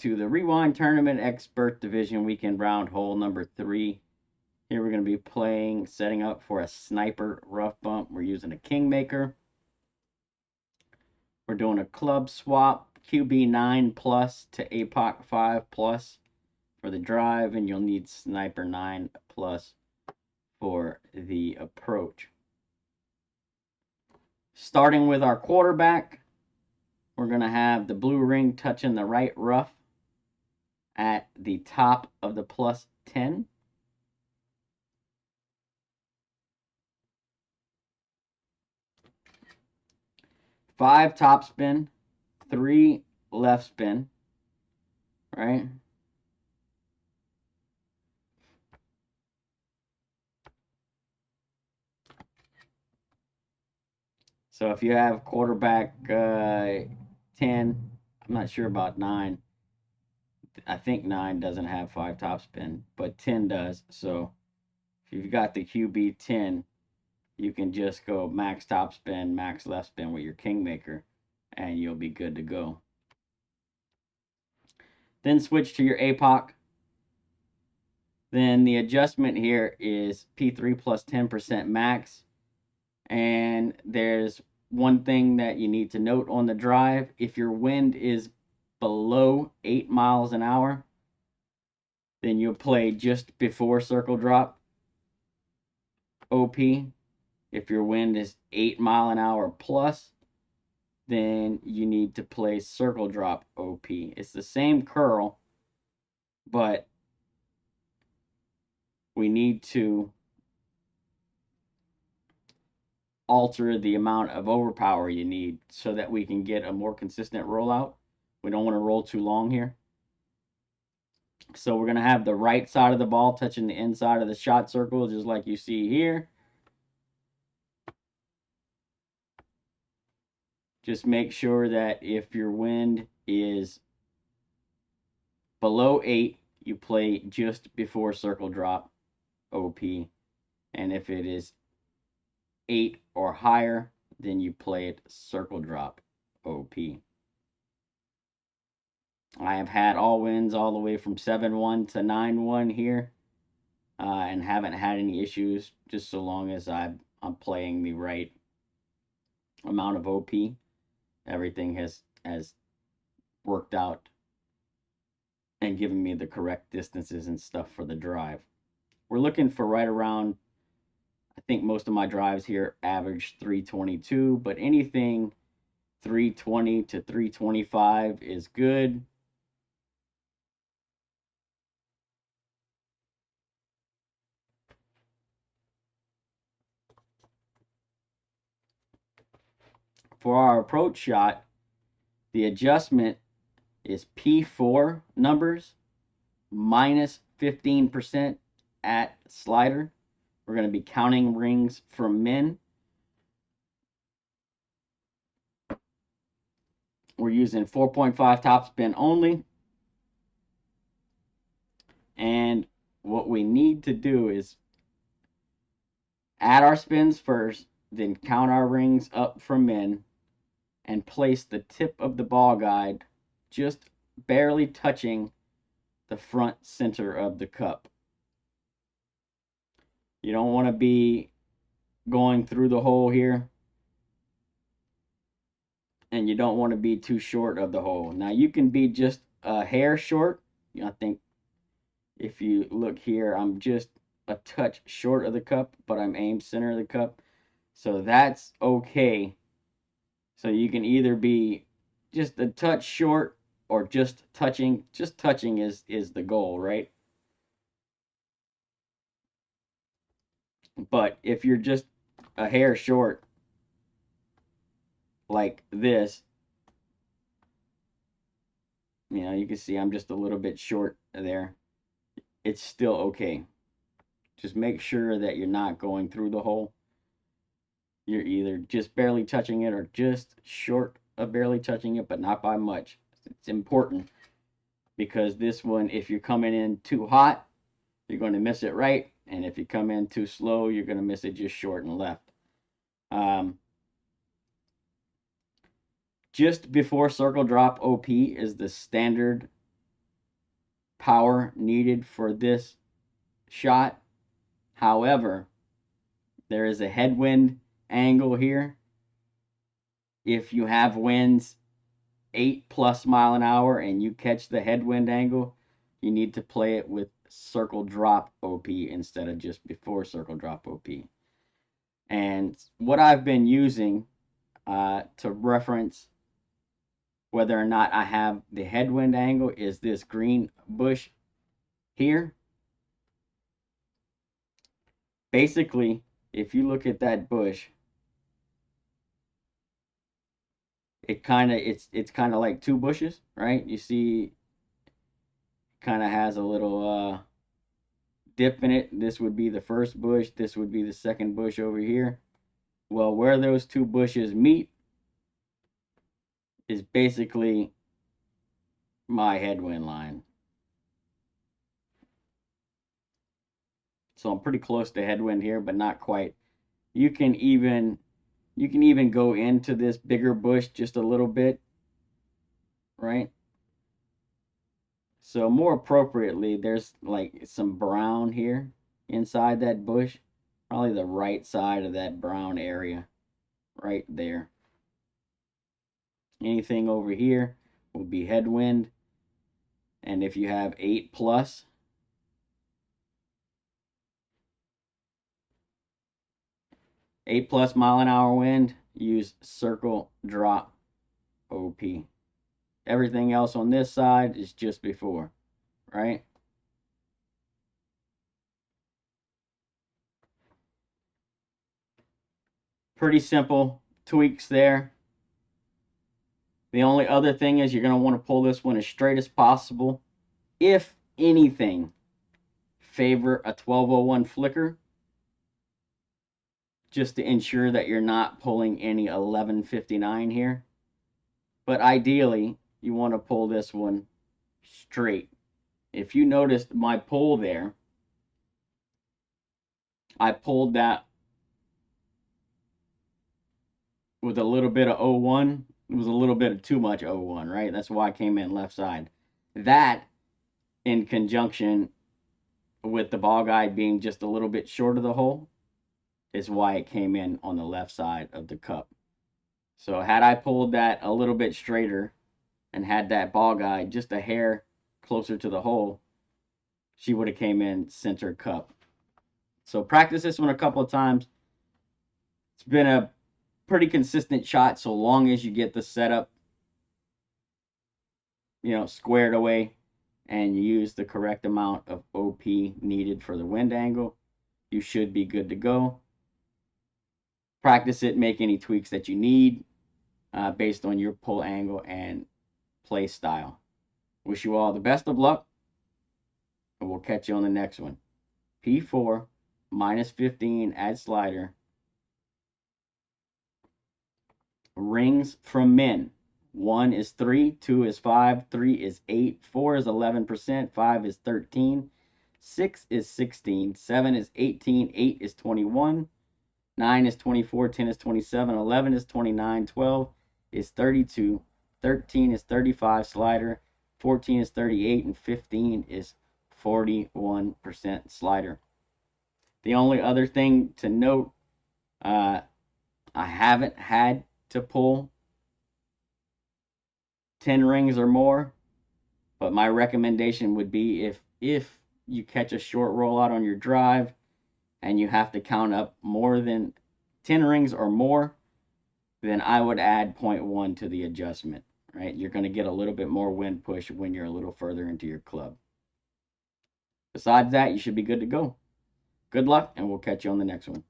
to the Rewind Tournament Expert Division Weekend Round Hole number 3. Here we're going to be playing, setting up for a Sniper Rough Bump. We're using a Kingmaker. We're doing a club swap, QB 9 plus to APOC 5 plus for the drive, and you'll need Sniper 9 plus for the approach. Starting with our quarterback, we're going to have the blue ring touching the right rough at the top of the plus 10. Five top spin, 3 left spin, right? So if you have quarterback 10, I'm not sure about 9. I think 9 doesn't have 5 top spin, but 10 does. So if you've got the QB 10, you can just go max top spin, max left spin with your Kingmaker, and you'll be good to go. Then switch to your APOC. Then the adjustment here is P3 plus 10% max. And there's one thing that you need to note on the drive. If your wind is below 8 miles an hour, then you'll play just before circle drop OP. If your wind is 8 mile an hour plus, then you need to play circle drop OP. It's the same curl, but we need to alter the amount of overpower you need so that we can get a more consistent rollout. We don't want to roll too long here. So we're going to have the right side of the ball touching the inside of the shot circle, just like you see here. Just make sure that if your wind is below 8, you play just before circle drop OP. And if it is 8 or higher, then you play it circle drop OP. I have had all wins all the way from 7-1 to 9-1 here, and haven't had any issues, just so long as I'm playing the right amount of OP. Everything has worked out and given me the correct distances and stuff for the drive. We're looking for right around, I think most of my drives here average 322, but anything 320 to 325 is good. For our approach shot, the adjustment is P4 numbers minus 15% at slider. We're going to be counting rings from min. We're using 4.5 top spin only. And what we need to do is add our spins first, then count our rings up from min, and place the tip of the ball guide just barely touching the front center of the cup. You don't want to be going through the hole here, and you don't want to be too short of the hole. Now you can be just a hair short. I think if you look here, I'm just a touch short of the cup, but I'm aimed center of the cup. So that's okay. So you can either be just a touch short or just touching. Just touching is the goal, right? But if you're just a hair short like this, you can see I'm just a little bit short there. It's still okay. Just make sure that you're not going through the hole. You're either just barely touching it or just short of barely touching it, but not by much. It's important because this one, if you're coming in too hot, you're going to miss it right. And if you come in too slow, you're going to miss it just short and left. Just before circle drop OP is the standard power needed for this shot. However, there is a headwind angle here. If you have winds 8+ mile an hour and you catch the headwind angle, you need to play it with circle drop OP instead of just before circle drop OP. And what I've been using to reference whether or not I have the headwind angle is this green bush here. Basically, if you look at that bush, it's kind of like two bushes, right? You see, kind of has a little dip in it. This would be the first bush. This would be the second bush over here. Well, where those two bushes meet is basically my headwind line. So I'm pretty close to headwind here, but not quite. You can even go into this bigger bush just a little bit, right? So more appropriately, there's like some brown here inside that bush, probably the right side of that brown area right there. Anything over here will be headwind. And if you have 8+, mile an hour wind, use circle drop OP. Everything else on this side is just before, right? Pretty simple tweaks there. The only other thing is you're going to want to pull this one as straight as possible. If anything, favor a 1201 flicker just to ensure that you're not pulling any 1159 here. But ideally, you want to pull this one straight. If you noticed my pull there, I pulled that with a little bit of 01. It was a little bit of too much 01, right? That's why I came in left side. That, in conjunction with the ball guide being just a little bit short of the hole, is why it came in on the left side of the cup. So had I pulled that a little bit straighter and had that ball guide just a hair closer to the hole, she would have came in center cup. So practice this one a couple of times. It's been a pretty consistent shot so long as you get the setup, squared away and you use the correct amount of OP needed for the wind angle. You should be good to go. Practice it, make any tweaks that you need based on your pull angle and play style. Wish you all the best of luck, and we'll catch you on the next one. P4 -15, add slider. Rings from men. 1 is 3, 2 is 5, 3 is 8, 4 is 11%, 5 is 13, 6 is 16, 7 is 18, 8 is 21, 9 is 24, 10 is 27, 11 is 29, 12 is 32, 13 is 35 slider, 14 is 38, and 15 is 41% slider. The only other thing to note, I haven't had to pull 10 rings or more, but my recommendation would be if you catch a short rollout on your drive and you have to count up more than 10 rings or more, then I would add 0.1 to the adjustment, right? You're going to get a little bit more wind push when you're a little further into your club. Besides that, you should be good to go. Good luck, and we'll catch you on the next one.